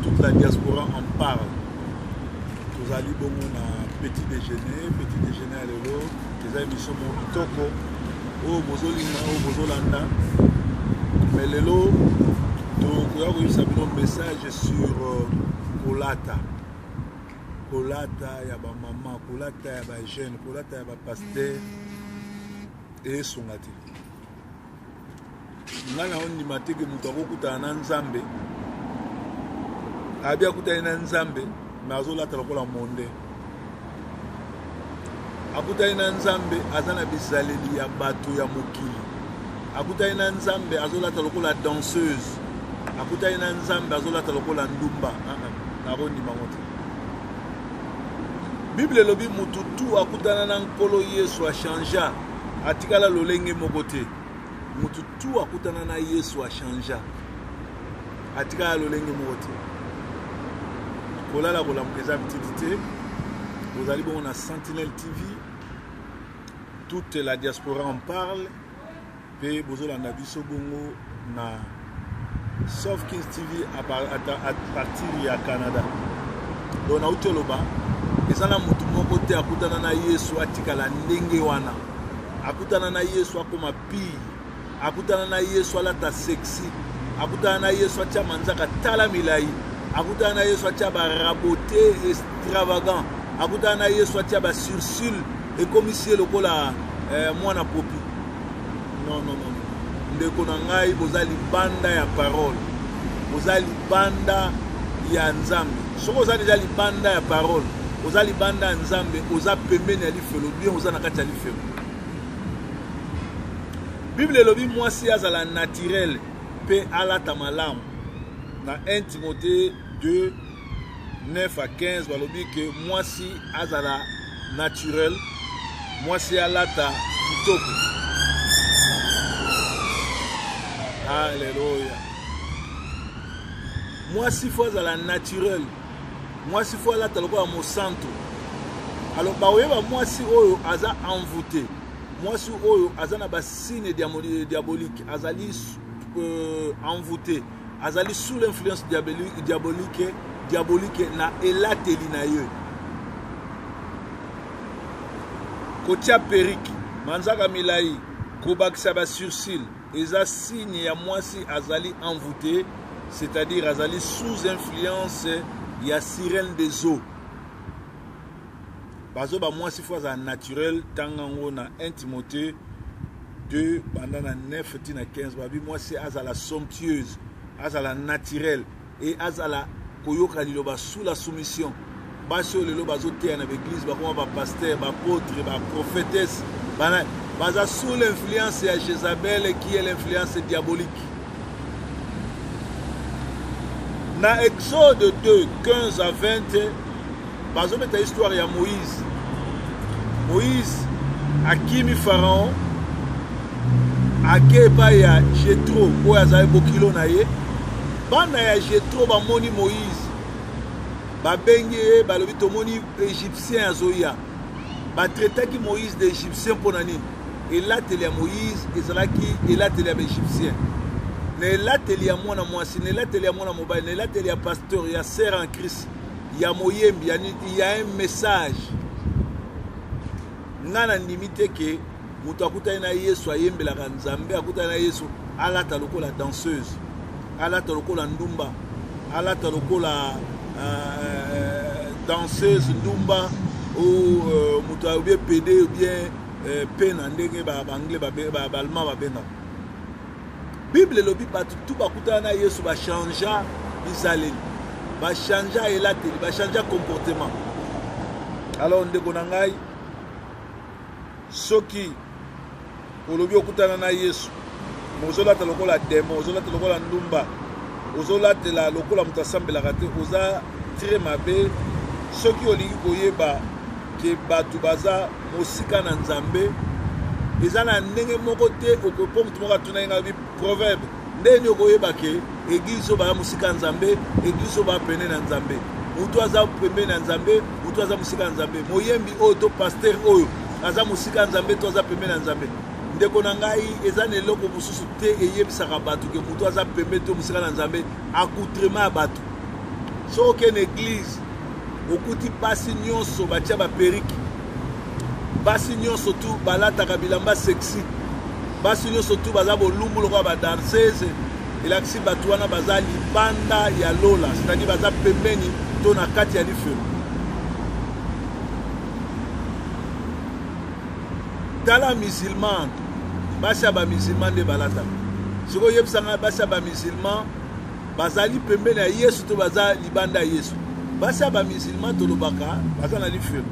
toute la diaspora en parle. Nous allons un petit déjeuner à l'élo, les émissions Monitoko, au Bozolina, au Bozolanda. Mais l'élo, donc il y a eu un message sur Kolata. Kolata, il y a ma maman, Kolata, il y a ma jeune, Kolata, il y a ma pasteur et son gâté. Nana on dit maté que nous avons écouté un Nzambe. Abia écouté un Nzambe, mais azola talakola monde. Akuta ina Nzambe azana bizaleli ya bato ya mokili. Akuta ina Nzambe azola talakola danseuse. Akuta ina Nzambe azola talakola ndumba. Na bondi mangote. Bible lobi mutu tu akutana na nkolo Yesu a changea. Atikala lolenge mokote. Mutu tu akutana na Yesu a changea. Atikala lolenge mokote. Kolala kola mkeza petite. Vous allez bon, on a Sentinelle TV. Toute la diaspora en parle. Et vous allez en aviso bongo na Soft Kings TV à partir du Canada. Donc on a eu loba. Et ça na mutu mokote akutana na Yesu atikala ndenge wana. Akutana na Yesu akoma pi. Akutana na Yesu alata sexy. Akutana na Yesu atia manzaka tala milai. Akutana na Yesu atia ba raboté extravagant. Akutana na Yesu atia ba sursul et comme si lokola mwana popi. Non. Ndeko na ngai bozali banda ya parole. Bozali banda ya Nzambe. Soko ozali déjà banda ya parole. Ozali banda ya Nzambe, oza pembeni ya lifelo, bien oza na kati ya lifelo. Bible lobi mwasi azala naturel pe alata malamu. Na 1 Timothée 2 9 à 15 balobi que mwasi azala naturel, mwasi alata kitoko. Alléluia. Mwasi fo azala naturel, mwasi fo alata lokola mosanto. Alors baoyeba mwasi oyo aza envoûté, mwasi oyo aza na ba signe diabolique, azali envoûté, azali sous l'influence diabolique na elateli na ye. Kotia periki, manzaka milai, kobakisa ba surcil, eza signe ya mwasi azali envoûté, c'est-à-dire azali sous influence ya sirène des eaux. Bazo ba mwasi fo za naturel tangango na 1 Timothée 2 bandana 9 tina 15 babi mwasi azala somptueuse, azala naturel et azala koyoka liloba sous la soumission. Baso lelo bazotea na l'église bakoma ba pasteur, ba apôtre, ba prophétesse, baza sous l'influence de Jézabel qui est l'influence diabolique. Dans Exode 2, 15 à 20, bazo meta histoire ya Moïse. Moïse akimi Pharaon, akeba ya Jéthro, oyo azali bokilo na ye. Bana ya Jéthro bamoni Moïse. Babenge balobi tomoni égyptien azoya. Batretaki Moïse d'égyptien ponani. Et là teli ya Moïse ezalaki elateli ya égyptien. Ne elateli ya mwana mwasi, ne elateli ya mwana mobali, ne elateli ya pasteur, ya sœur en Christ, ya moyembi, il y a un message. Ngana ndimite ke mutu akutani na Yesu ayembelaka Nzambe, akutani na Yesu alata lokola danseuse, alata lokola ndumba, alata lokola danseuse ndumba ou mutu ou bien PD ou bien pena ndenge ba anglais ba allemand ba benga. Bible lobi batu tout bakutana na Yesu ba changea bizaleli, ba changea elateli, ba changea comportement. Alors ndeko na ngai soki olobi okutana na Yesu mozolata lokola demo, ozolata lokola ndumba, ozolata la lokola mutu asambelaka te, oza tire mabe. Soki olingi koyeba ke batu baza mosika na Nzambe, eza na ndenge moko te okopo mutu moko atuna nga bi proverbe ndenge okoyeba ke église ba mosika Nzambe, église ba pene na Nzambe, mutu aza pembe na Nzambe, mutu aza mosika Nzambe, moyembi oyo to pasteur oyo aza mosika Nzambe to aza pembe na Nzambe. Ndeko na ngai eza na eloko mosusu te eyebisaka batu ke mutu aza pembe to mosika na Nzambe, accoutrement ya batu. soki okende église okuti basi nyonso batia baperiki, basi nyonso tu balataka bilamba sexy, basi nyonso tu baza bolumbu lokola badanseuse, elakisi bato wana baza libanda ya lola, c'est-à-dire baza pembeni to na kati ya lifelo. Tala musulman, basi ya bamusulman nde balataka. Soki oyebisanga basi ya bamusulman bazali pembeni ya Yesu to baza libanda ya Yesu. Basi ya bamusulman tolobaka baza na lifelo.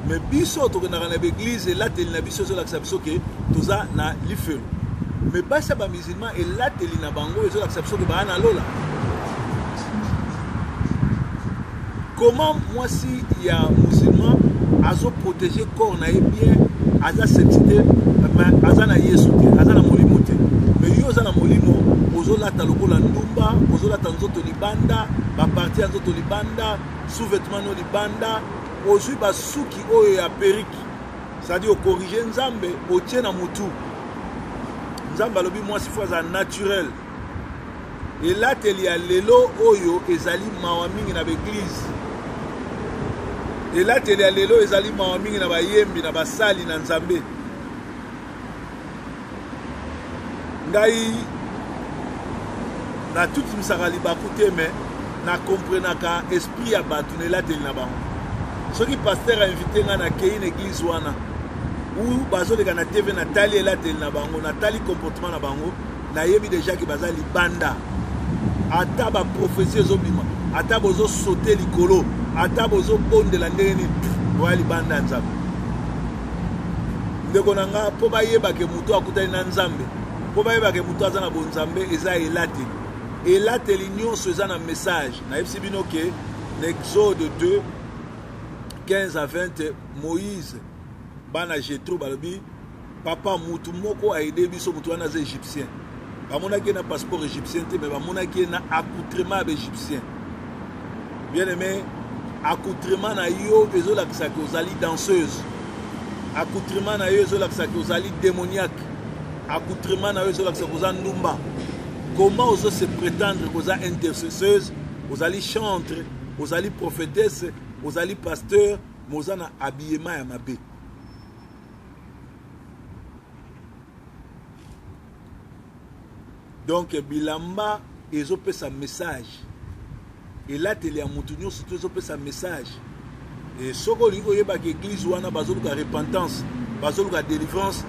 Mais biso tokendaka na l'église elateli na biso ezolakisa biso ke toza na lifelo. Mais basi ya bamusulman elateli na bango ezolakisa biso ke baa na lola. Comment mwasi ya musulman azo protéger corps na ye bien, aza sexité, aza na Yesu te, aza na molimo te. Mais yo aza na molimo, ozolata lokola ndumba, ozolata nzoto libanda, baparti ya nzoto libanda, sous-vêtement no libanda, ozwi basuki oyo ya periki. C'est-à-dire corriger nzambe, otie na mutu. Nzambe alobi mwasi fo aza naturel. Elateli ya lelo oyo ezali mawa mingi na l'église. Elateli ya lelo ezali mawa mingi na bayembi na basali na nzambe. Ngai na tout misaka libaku te mais na comprenaka esprit ya bato na elateli na bango. Soki pasteur a invité nga na kei na église wana ou bazoleka na TV na tali elateli na bango, na tali comportement na bango, na yebi déjà ki baza libanda. Ata ba prophétie ezobima, ata bozo sauter likolo, ata bozo bondela ndenge nini, boya libanda nzambe. Ndeko na nga po bayeba ke mutu akutani na nzambe, po bayeba ke mutu aza na bonzambe eza elateli. Elateli nyonso eza na message. Na yebisi bino ke na Exode 2 15 à 20 Moïse bana Jétro balobi papa mutu moko aide biso mutu wana za égyptien. Bamonaki na passeport égyptien te, mais bamonaki na accoutrement égyptien. Bien aimé, accoutrement na yo ezolakisa ke ozali danseuse. Accoutrement na yo ezolakisa ke ozali démoniaque. Accoutrement na yo ezolakisa ke ozali ndumba. Comment ozo se prétendre que oza intercesseuse, ozali chantre, ozali prophétesse, ozali pasteur, mais oza na habillement ya mabe. Donc bilamba ezopesa message. Et là tele ya mutu nyonso ezopesa message. Et soko liko yeba ke église wana bazoluka repentance, bazoluka délivrance,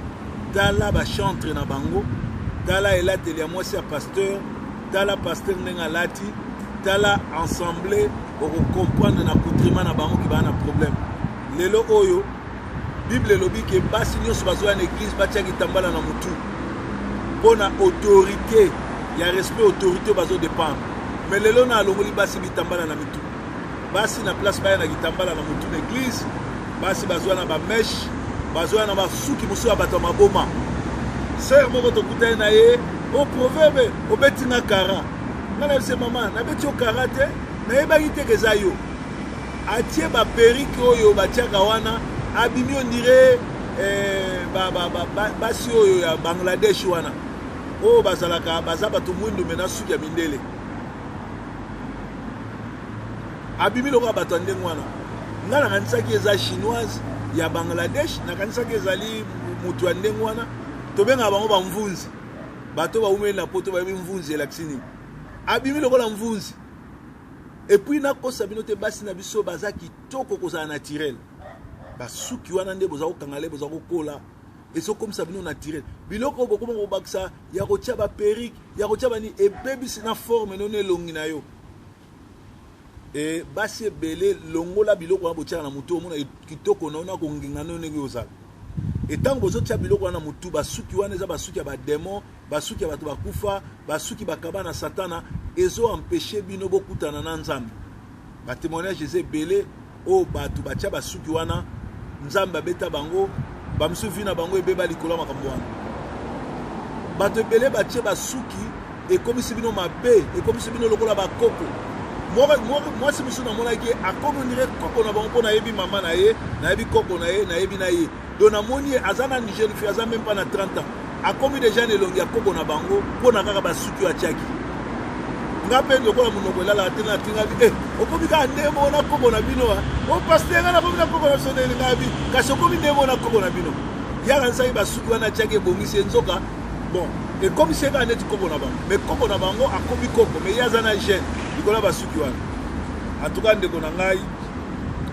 tala ba chantre na bango, tala elateli ya mwasi ya pasteur, tala pasteur ndenge alati, tala ensemble oko comprendre na accoutrement na bango ki ba na problème. Lelo oyo Bible elobi ke basi nyonso bazoya na église batiaki tambala na mutu. Bona autorité, il y a respect autorité bazo dépendre. Mais lelo na alongoli basi bitambala na mitu. Basi na place baya na kitambala na mutu na église, basi bazoya na ba mèche, bazoya na ba suki musu ya bato maboma. Sœur moko tokutana na ye, au proverbe obetinga kara. Ngana se mama, na beti o karate, na yebaki te keza yo. Atie ba periki oyo batiaka wana, abimi on dirait basi oyo ya Bangladesh wana. Oh bazalaka baza bato mwindu mena suki ya mindele. Abimi loka bato ndenge wana. Ngana kanisaki eza chinoise ya Bangladesh, na kanisaki ezali mutu ya ndenge wana. Tobenga bango ba mvunzi. Bato ba umeli na poto ba mvunzi elaksini. Abimi lokola mvunzi. Et puis na kosa binote basi na biso baza kitoko koza naturel. Basuki wana nde boza kokangale boza kokola. Et c'est comme ça bino naturel. Biloko bokoma ko baksa ya kotia ba perruque, ya kotia bani e baby sina forme non elongi na yo. Et basi belé longola biloko na botia na mutu omona kitoko na ona ko nginga no ndenge ozala. Et tant que vous avez biloko na mutu basuki wana eza basuki ya ba démon, basuki ya bato bakufa, basuki bakaba na satana ezo empêcher bino bokutana na nzambe. Ba témoignage eze belé o bato batia basuki wana nzambe beta bango bamsufi na bango ebeba likolo makambo wana. Bato belé batia basuki et comme si bino mabe et comme si bino lokola bakoko. Moi si musu na mona ki akomo ndire koko na bango na yebi mama na ye, na yebi koko na ye, na yebi na ye. Donc namoni azana Niger fi azana même pas na 30 ans. A commis déjà ne longi akoko na bango pona kaka basuki ya tiaki. ngape lokola monoko elala tena tinga bi okomi ka ndemo na kombo na bino o pasteur na kombi na kombo na biso ndenge ngabi kasi okomi ndemo na kombo na bino yaka nsaki basuki wana tiaki ebongisi enzoka bon ekomisi eka neti kombo na bango mais kombo na bango akomi kombo mais ye aza na gene likolo ya basuki wana en tout cas ndeko na ngai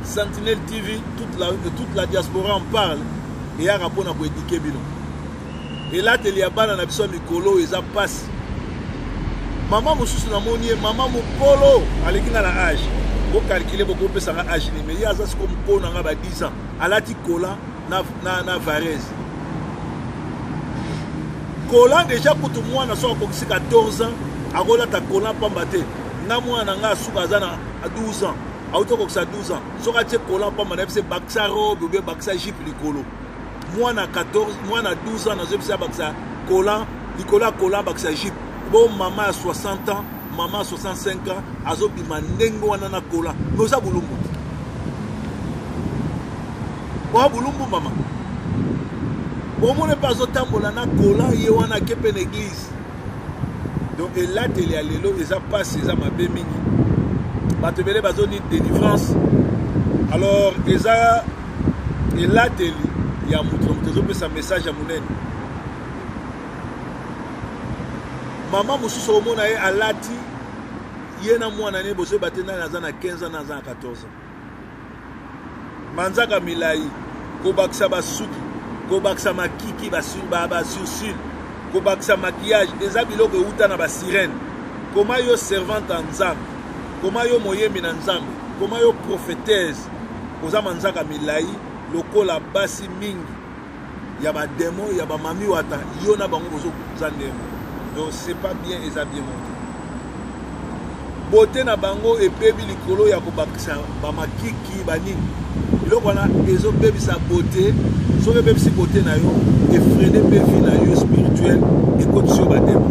Sentinelle TV toute la diaspora en parle eyaka mpona koédike bino elateli ya bana na biso ya mikolo eza pasi mama mosusu namoni ye mama mokolo aleki nga na age bokalkile bokopesanga age ni mais ye aza siko mokolo na nga ba 10 ans alati kola na varese kola deja kutu mwana so akokisi 14 ans akolata kola pamba te nga mwana nga asuka aza na 12 ans auto kokisa 12 ans soki atie kola pamba na yebisa bakisa robe obe bakisa jipe likolo mwana 12 ans nazobisa bakisa kola likolo ya kola bakisa jipe bo mama ya 60 ans mama ya 65 ans azobima ndenge wana na kola mais oza bulumbu oza bulumbu mama omone mpe azotambola na kola ye wana ake mpe na église donc elateli ya lelo eza pasi eza mabe mingi bato ebele bazoni délivrance alors eza elateli ya moto ezopesa message ya monene mama mosusu omona ye alati ye na mwana ne bozoyeba te nani aza na 15 ans na aza na 14 ans manzaka milai kobakisa basuki kobakisa makiki basurcile kobakisa maquillage eza biloko euta na basirene koma yo servante ya nzambe koma yo moyembi na nzambe koma yo prophétesse oza manzaka milai lokola basi mingi ya bademo ya bamami wata yo na bango bozoza ndemo donc c'est pas bien eza bien monté bote na bango ebebi likolo ya kobakisa bamakiki banini biloko wana ezobebisa bote soki ebebisi bote na yo efrene mpe vi na yo spirituel ekotisi yo bademo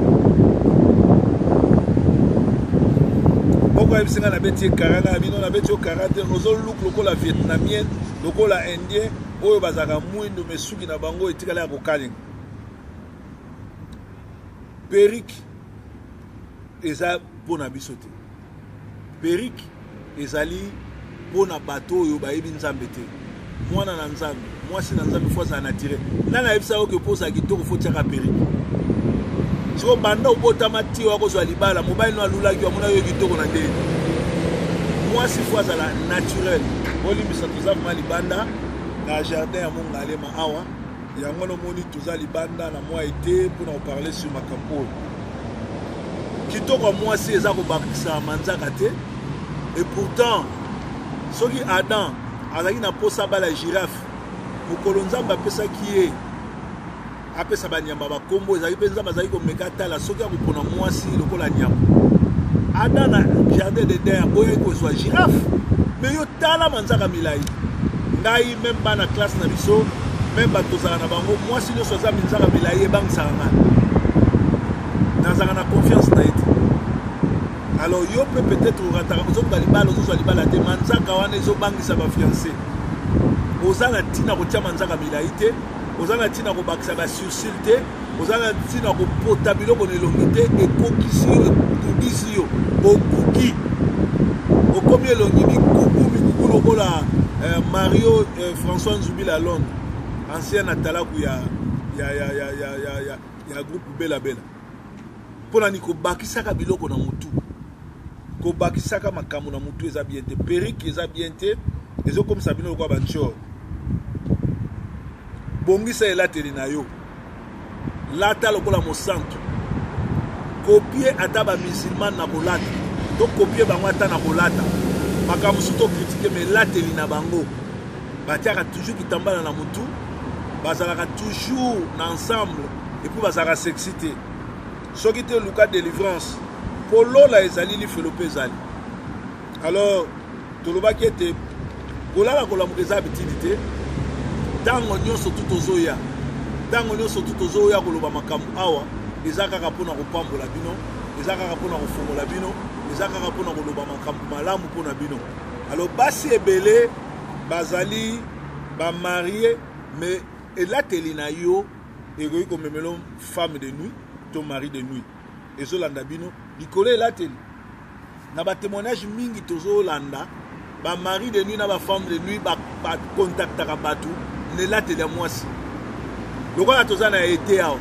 moko ayebisi nga nabeti ye karanga na bino nabeti yo karate ozoluka lokola vietnamienne lokola indien oyo bazalaka mwindo mesuki na bango etikala ya kokalinga perike eza mpona biso te perike ezali mpona bato oyo bayebi nzambe te mwana na nzambe mwasi na nzambe fo azala naturel nani ayebisa yo ke mpo ozala kitoko fo tiaka perike siko banda obotama ti oyo akozwa libala mobali no alulaki amona yo kitoko na ndenge mwasi fo azala naturel olimbisa toza vraimen libanda na jardin ya mongalema awa yango nomoni toza libanda na mwa ete mpona koparle sur makambo oyo kitoko ya mwasi eza kobakisa manzaka te et pourtant soki Adam azalaki na posa bala girafe mokolo nzambe apesaki ye apesa banyama bakombo ezalaki mpe nzambe azalaki komeka tala soki akopona mwasi lokola nyama Adam na jardin d'Eden aboyaki kozwa girafe me yo tala manzaka milai ngai meme bana classe na biso meme bato tozala na bango mwasi nyonso aza minzaka milai ebangisaka nga nazalaka na confiance na ye te alors yo mpe peut-être orataka ozokuta libala ozozwa libala te manzaka wana ezobangisa bafiancé oza na ntina kotia manzaka milai te oza na ntina kobakisa basurcile te oza na ntina kopota biloko na elongi te ekokisi yo ekugisi yo okuki okomi elongi mikuku lokola Mario François Nzubila à Londres ancien atalaku ya groupe Bela Bela mpona ni kobakisaka biloko na mutu kobakisaka makambo na mutu eza bien te perike eza bien te ezokomisa bino lokola banchor bongisa elateli na yo lata lokola mosantu kopie ata bamusulman na kolata to kopie bango ata na kolata makambo mosusu tokritike me elateli na bango batiaka toujours kitambala na mutu bazalaka toujours na ensemble et puis bazalaka sexy te soki te luka délivrance kolola ezali lifelo mpe ezali alors tolobaki ete kolala kolamuka eza bitidi te ntango nyonso tu tozoya ntango nyonso tu tozoya koloba makambo awa eza kaka mpona kopambola bino eza kaka mpona kofongola bino eza kaka mpona koloba makambo malamu mpona bino alors basi ebele bazali bamarie mais elateli na yo ekoki komemela femme de nuit to mari de nuit ezolanda bino likolo elateli na ba témoignage mingi tozo landa ba mari de nuit na ba femme de nuit ba contactaka batu ne lateli ya mwasi lokola toza na été awa.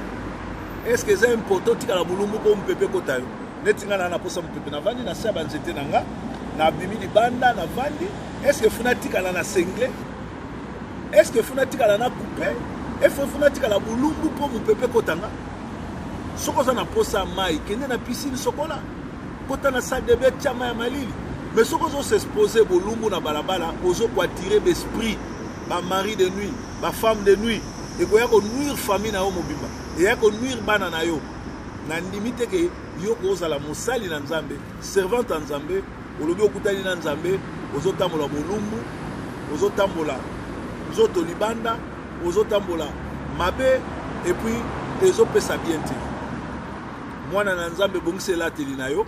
Est-ce que c'est important tika la bulumbu ko mpepe kota yo netinga na posa mpepe na vandi na sa ba nzete nanga na bimi di banda na vandi. Est-ce que funa tika na sengle? Est-ce que funa tika na coupé? Est-ce que funa tika la bulumbu ko mpepe kotanga? Soko za na posa mai kende na piscine sokola kota na salle de bain chama ya malili. Mais soko zo s'exposer bulumbu na balabala ozo ko attirer l'esprit ba mari de nuit, ba femme de nuit et ko ya ko nuire famille na yo mobimba. Et ya ko nuire bana na yo. Na limite ke yo ko zala mosali na Nzambe, servante na Nzambe, olobi okutani na Nzambe, ozo tambola bolumbu, ozo tambola zoto libanda, ozo tambola mabe et puis ezo pesa bien te. Mwana na Nzambe bongise la teli na yo.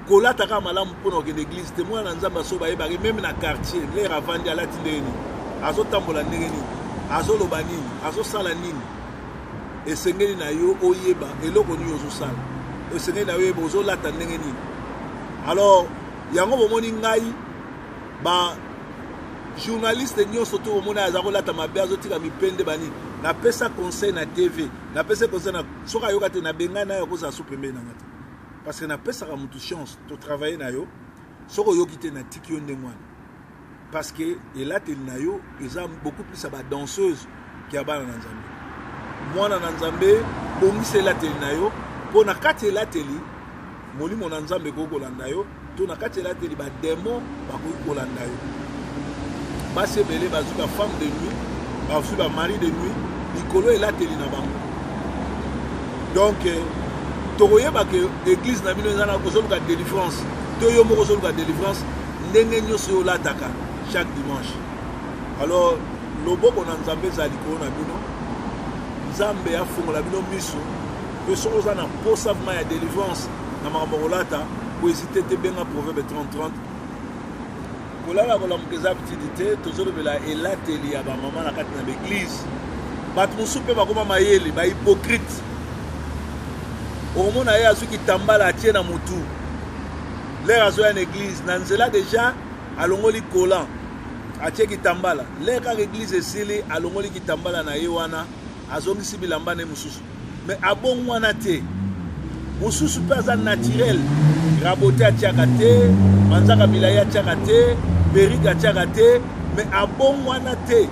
Kolata ka malamu pona ke l'église te mwana na Nzambe so ba yebaki même na quartier, les ravandi ala tindeni. Azo tambola ndenge nini? Azo loba nini? Azo sala nini? Esengeli na yo oyeba eloko ni ozo sala. Esengeli na yo bozo lata ndenge nini? Alors yango bomoni ngai ba journaliste nyonso to bomona azako lata mabe azotika mipende bani na pesa conseil na TV na pesa conseil na soka yoka te na benga na yo koza supembe na ngata parce que na pesa ka mutu chance to travailler na yo soko yoki te na tiki yo ndengwana parce que elate na yo eza beaucoup plus aba danseuse qui abana na Nzambe mwana na Nzambe bongise elate na yo pona kati elate molimo na Nzambe ko kolanda yo to na kati elate ba démon ba ko kolanda yo basi belé bazuka femme de nuit bazuka mari de nuit likolo elate na bango donc tokoyeba ke église na bino ezana kozoluka délivrance to yo moko kozoluka délivrance ndenge nyonso yo lataka chaque dimanche. Alors loboko na Nzambe ezali ko na bino Nzambe afungola bino miso pe soko za na posa ya délivrance na makambo kolata ko hésiter te benga proverbe 30:30 kolala kola mukeza petite tozolobela elateli ya ba mama na kati na l'église bato mosusu mpe bakoma mayele ba hypocrite omona ye azuki tambala atie na mutu lere azoya na église na nzela déjà alongoli kolan atie kitambala lere kaka église esili alongoli kitambala na ye wana azongisi bilamba ne mosusu mais abongo wana te mosusu mpe aza naturel rabote atiaka te manzaka milai atiaka te perike atiaka te mais abongo wana te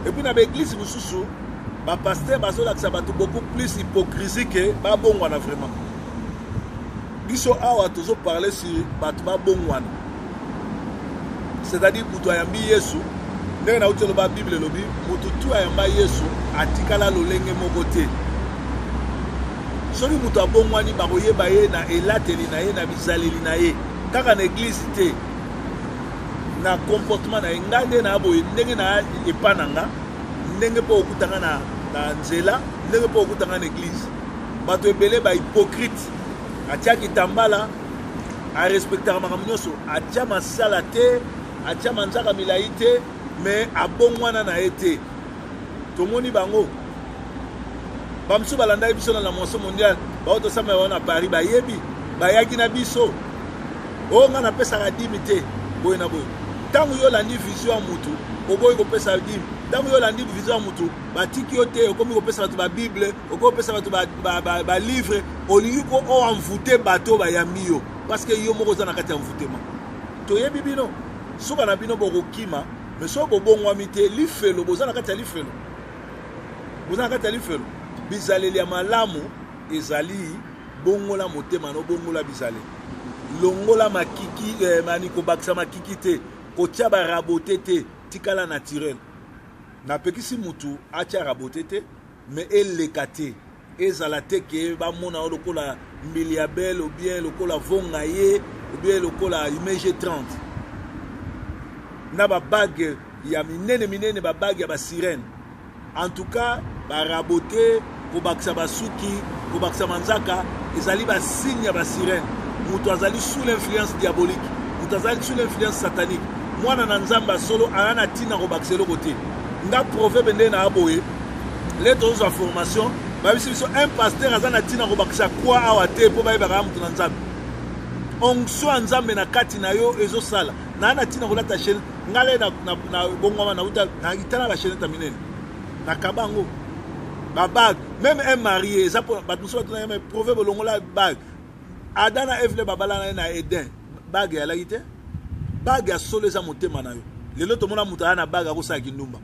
et puis na baeglise mosusu bapaster bazolakisa bato beaucoup plus hypocrisie ke babongwana vraiment biso awa tozoparle sur bato babongwana c'est-à-dire mutu ayambi Yesu ndenge nauti eloba Bible elobi mutu tu ayamba Yesu atikala lolenge moko te soki mutu abongwani bakoyeba ye na elateli na ye na bizaleli na ye kaka na église te na comportement na ye ngai nde na boye ndenge na epa na nga ndenge mpo okutanga na nzela ndenge mpo okutanga na église bato ebele bahypocrite atia kitambala arespectaka makambo nyonso atia masala te atia manzaka milai te mais abongwana na ye te tomoni bango bamsu balanda biso na la moisson mondiale baotosamba wana Paris bayebi bayaki na biso o nga napesaka dimi te boye na boye ntango yo landi vision ya mutu okoki kopesa dimi ntango yo landi vision ya mutu batiki yo te okomi kopesa bato babible okoki kopesa bato balivre olingi ko oenvoûte bato bayambi yo parce que yo moko oza na kati ya envoûtement toyebi bino soka na bino bokokima mais so bobongwami te lifelo boza na kati ya lifelo boza na kati ya lifelo bizaleli ya malamu ezali bongola motema no bongola bizaleli longola makiki mani kobakisa makiki te kotia barabote te tikala naturel napekisi mutu atia rabote te mais eleka te ezala te ke bamona o lokola mbili ya belle ou bien lokola vonga ye ou bien lokola image 30 na babague ya minene babague ya basirene en tout cas barabote kobakisa basuki kobakisa manzaka ezali basigne ya basirene mutu azali sous l'influence diabolique mutu azali sous l'influence satanique mwana na Nzambe solo ana tina kobakisa eloko te nga proverbe nde na aboye les deux informations babisi biso un pasteur azana tina kobakisa kwa awa te po bayebaka mutu na Nzambe onction nzambe na kati na yo ezo sala na na tina kolata chaîne ngale na bongoma na uta na itana ba chaîne taminene na kabango ba bag même un marié ça pour ba tout na même proverbe longola bag adana evle babala na Eden bag ya laite bag ya solo za motema na yo lelo to mona muta na bag akosa kindumba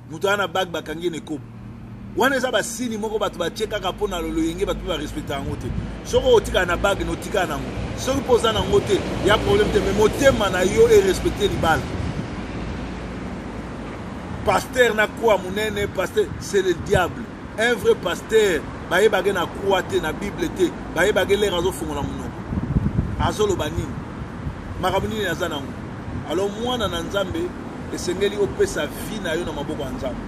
muta na bag bakangi ne ko wana eza ba sini moko batu ba cheka ka pona lolo yenge batu ba respecter ngote soko otika na bag no tika na ngo soko poza na ngote ya problème te mais motema na yo et respecter libal pasteur na kwa munene pasteur c'est le diable un vrai pasteur baye bagé na croix te na bible te baye bagé les razo fongola munoko azolo banini makamuni na zana ngo alors mwana na nzambe esengeli opesa vie na yo na maboko ya nzambe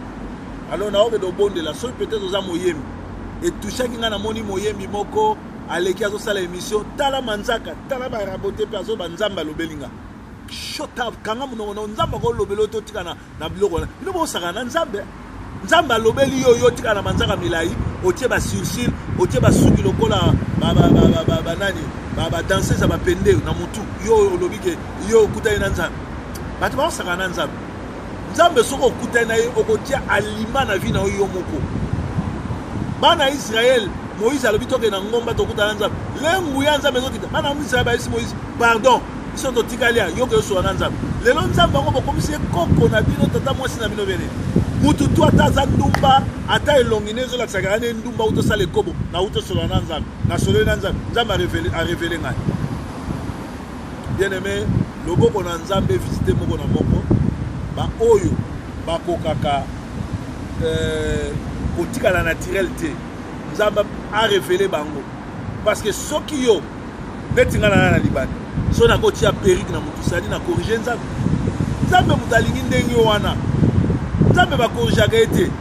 alors na oke do bonde la so peut-être oza moyembi et toucha kinga na moni moyembi moko aleki azo sala émission tala manzaka tala ba raboter pe azo banzamba lobelinga shut up kanga muno na nzamba ko lobelo to tika na biloko na bino bo saka na nzambe nzamba lobeli yo tika na manzaka milai otie ba surcil otie ba suki lokola ba nani ba danser za ba pende na mutu yo lobike yo kutai na nzambe batu ba saka na nzambe nzambe soko kutai na yo okotia alima na vie na yo moko bana Israël Moïse alobi toke na ngomba tokuta na nzambe lengu ya nzambe zokita bana Israël ba isi Moïse pardon iso to tikalia yo ke so na nzambe lelo nzambe ngo bokomisi koko na bino tata mwasi na bino bene mutu to ataza ndumba ata elonginezo la tsakane ndumba uto sale kobo na uto solo na nzambe na solo na nzambe nzambe a révélé ngai bien aimé loboko na nzambe visiter moko na moko ba oyo ba kokaka kotika la naturel te nzambe a révélé bango parce que soki yo netinga na libani so na kotia perruque na mutu sali na corriger nzambe mutalingi ndenge wana nzambe ba corriger ete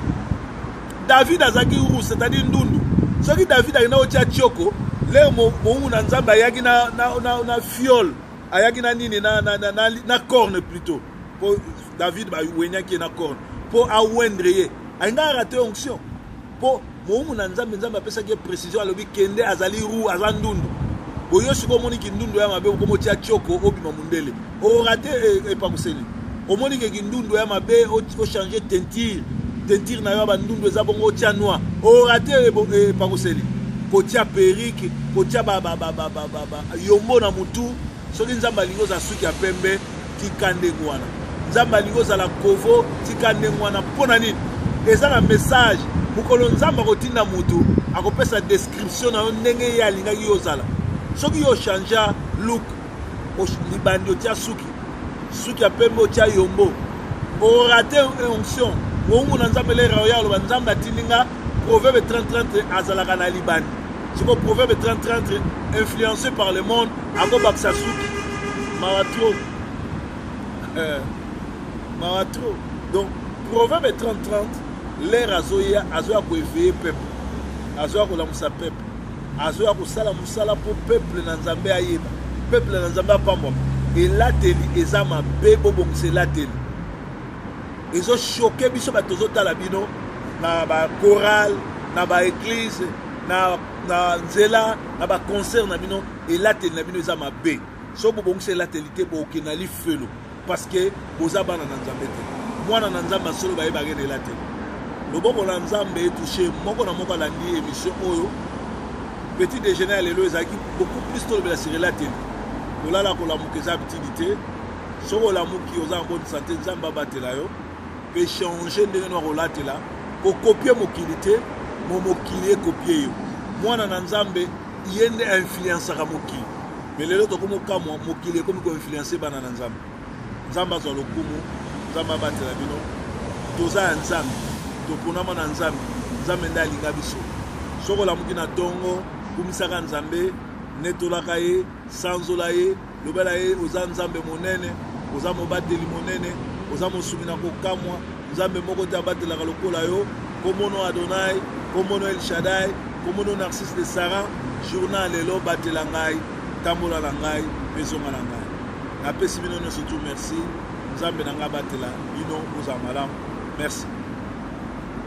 David azaki uru c'est-à-dire ndundu soki David akina otia chioko le mo na nzambe ayaki na fiole ayaki na nini na corne plutôt pour David ba wenyaki na corne pour awendre ye ainga raté onction pour mo na nzambe apesa ki précision alobi kende azali ru azandundu boyo siko moni ki ndundu ya mabe ko motia chioko obima mundele o raté et pas kuseli o moni ki ndundu ya mabe o changer teinture na yo ba ndundu eza bongo tia noir o raté et pas kuseli ko tia perruque ko tia ba yombo na mutu soki nzamba lingo za suki ya pembe tikande ngwana nzamba lingo za la kovo tikande ngwana pona nini eza na message mukolo nzamba kotinda mutu akopesa description na ndenge ya lingaki yozala soki yo changea look o libandi otia suki ya pembe otia yombo o raté onction mongu na nzambe le royal ba nzamba tininga proverbe 30-30 azalaka na libandi siko proverbe 30-30 influencé par le monde ako baksa suki maratro donc proverbe 30-30 l'air azoya ko éveiller peuple azoya ko lamusa peuple azoya ko sala musala pour peuple na nzambe ayeba peuple na nzambe apamba et lateli ezama bebo bongse lateli ezo choquer biso batozo tala bino na ba chorale na ba église na nzela na ba concert na bino et lateli na bino ezama be so bongse lateli te bo kinali felo parce que boza bana na nzambe te mwana na nzambe solo ba yeba ngene lateli loboko na nzambe touché moko na moko landi émission oyo petit déjeuner lelo ezaki beaucoup plus tôt la série lateli kolala ko la mukeza activité soko la muki oza en bonne santé nzamba batela yo pe changer ndenge no kolatela ko copier mokilité mokili copier yo mwana na nzambe yende influence ka mokili mais lelo to komo kamwa mokili ko influencer bana na nzambe nzamba zo lokumu nzamba batela bino toza nzambe to kunama na nzambe nzambe ndalinga biso soko la muki na tongo kumisaka nzambe netolaka ye sanzola ye lobela ye oza nzambe monene oza mobateli monene oza mosumi na kokamwa nzambe moko te abatelaka lokola yo komono Adonai komono El Shaddai komono Narcisse de Sarah journal lelo batela ngai tambola na ngai bezonga na ngai napesi bino nyonso tu merci nzambe na ngai batela bino oza malamu merci.